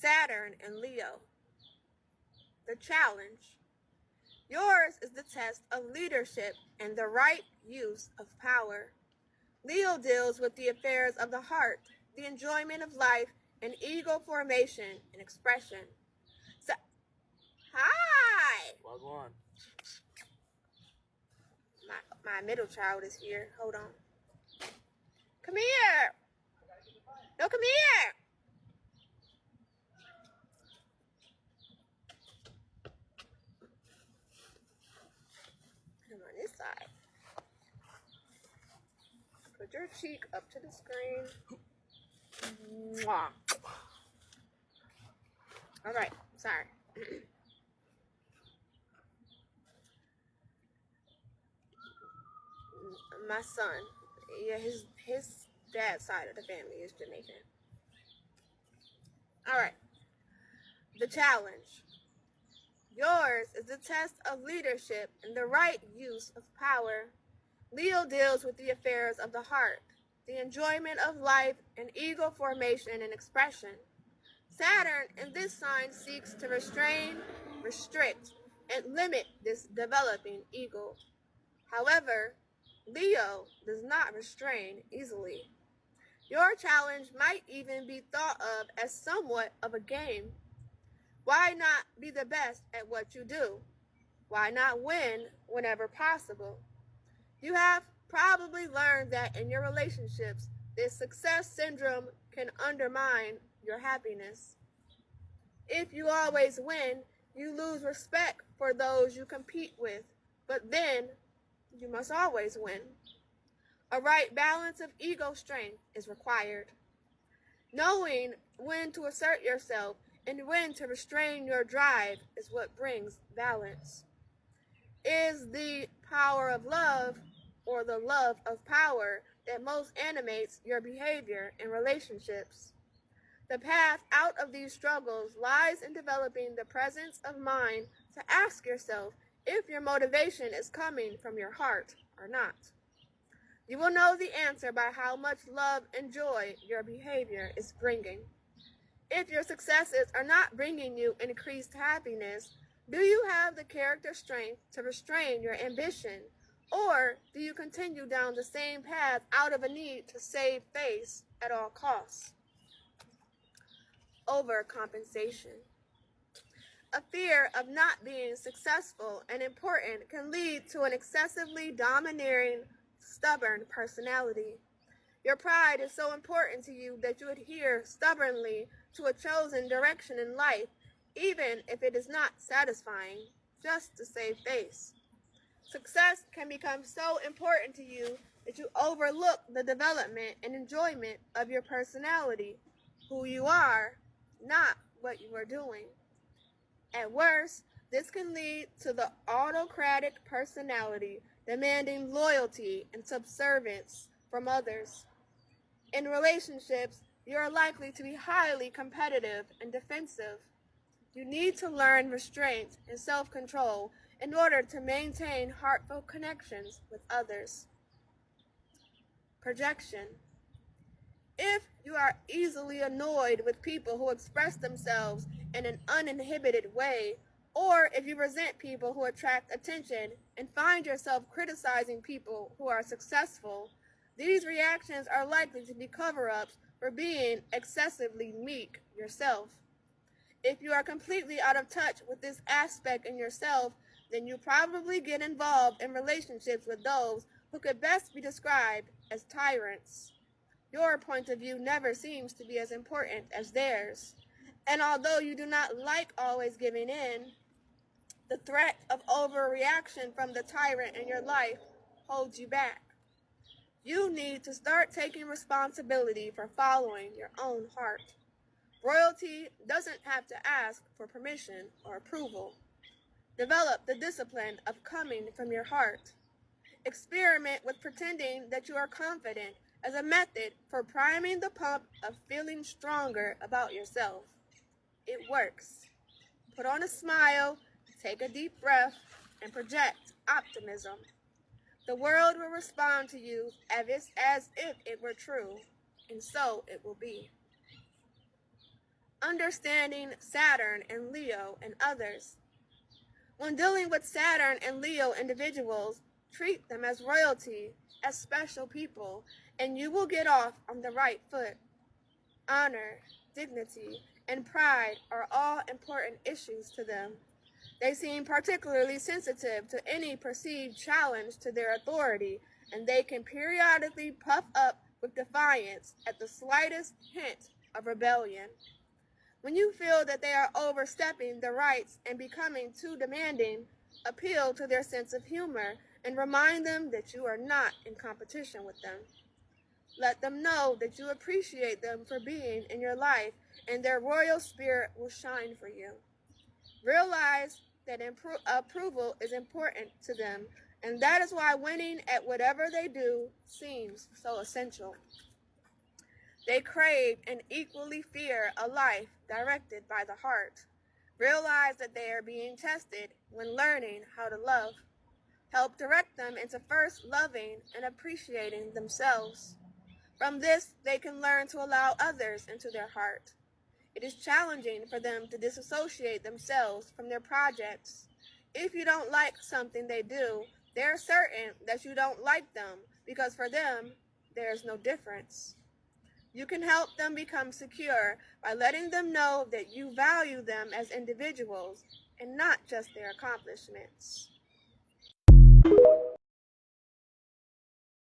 Saturn and Leo. The challenge. Yours is the test of leadership and the right use of power. Leo deals with the affairs of the heart, the enjoyment of life, and ego formation and expression. Hi! Log on. My middle child is here. Hold on. Come here! No, come here! Come on this side. Put your cheek up to the screen. Mwah. All right, sorry. My son, yeah, his dad's side of the family is Jamaican. All right, the challenge. Yours is the test of leadership and the right use of power. Leo deals with the affairs of the heart, the enjoyment of life, and ego formation and expression. Saturn in this sign seeks to restrain, restrict, and limit this developing ego. However, Leo does not restrain easily. Your challenge might even be thought of as somewhat of a game. Why not be the best at what you do? Why not win whenever possible? You have probably learned that in your relationships, this success syndrome can undermine your happiness. If you always win, you lose respect for those you compete with, but then you must always win. A right balance of ego strength is required. Knowing when to assert yourself and when to restrain your drive is what brings balance. Is the power of love or the love of power that most animates your behavior in relationships. The path out of these struggles lies in developing the presence of mind to ask yourself if your motivation is coming from your heart or not. You will know the answer by how much love and joy your behavior is bringing. If your successes are not bringing you increased happiness, do you have the character strength to restrain your ambition, or do you continue down the same path out of a need to save face at all costs? Overcompensation. A fear of not being successful and important can lead to an excessively domineering, stubborn personality. Your pride is so important to you that you adhere stubbornly to a chosen direction in life, even if it is not satisfying, just to save face. Success can become so important to you that you overlook the development and enjoyment of your personality, who you are, not what you are doing. At worst, this can lead to the autocratic personality demanding loyalty and subservience from others. In relationships, you are likely to be highly competitive and defensive. You need to learn restraint and self-control in order to maintain heartfelt connections with others. Projection. If you are easily annoyed with people who express themselves in an uninhibited way, or if you resent people who attract attention and find yourself criticizing people who are successful, these reactions are likely to be cover-ups for being excessively meek yourself. If you are completely out of touch with this aspect in yourself, then you probably get involved in relationships with those who could best be described as tyrants. Your point of view never seems to be as important as theirs. And although you do not like always giving in, the threat of overreaction from the tyrant in your life holds you back. You need to start taking responsibility for following your own heart. Royalty doesn't have to ask for permission or approval. Develop the discipline of coming from your heart. Experiment with pretending that you are confident as a method for priming the pump of feeling stronger about yourself. It works. Put on a smile, take a deep breath, and project optimism. The world will respond to you as if it were true, and so it will be. understanding Saturn and Leo and others. When dealing with Saturn and Leo individuals, treat them as royalty, as special people, and you will get off on the right foot. Honor, dignity, and pride are all important issues to them. They seem particularly sensitive to any perceived challenge to their authority, and they can periodically puff up with defiance at the slightest hint of rebellion. When you feel that they are overstepping their rights and becoming too demanding, appeal to their sense of humor and remind them that you are not in competition with them. Let them know that you appreciate them for being in your life, and their royal spirit will shine for you. Realize that approval is important to them, and that is why winning at whatever they do seems so essential. They crave and equally fear a life directed by the heart. Realize that they are being tested when learning how to love. Help direct them into first loving and appreciating themselves. From this, they can learn to allow others into their heart. It is challenging for them to disassociate themselves from their projects. If you don't like something they do, they're certain that you don't like them because for them, there's no difference. You can help them become secure by letting them know that you value them as individuals and not just their accomplishments.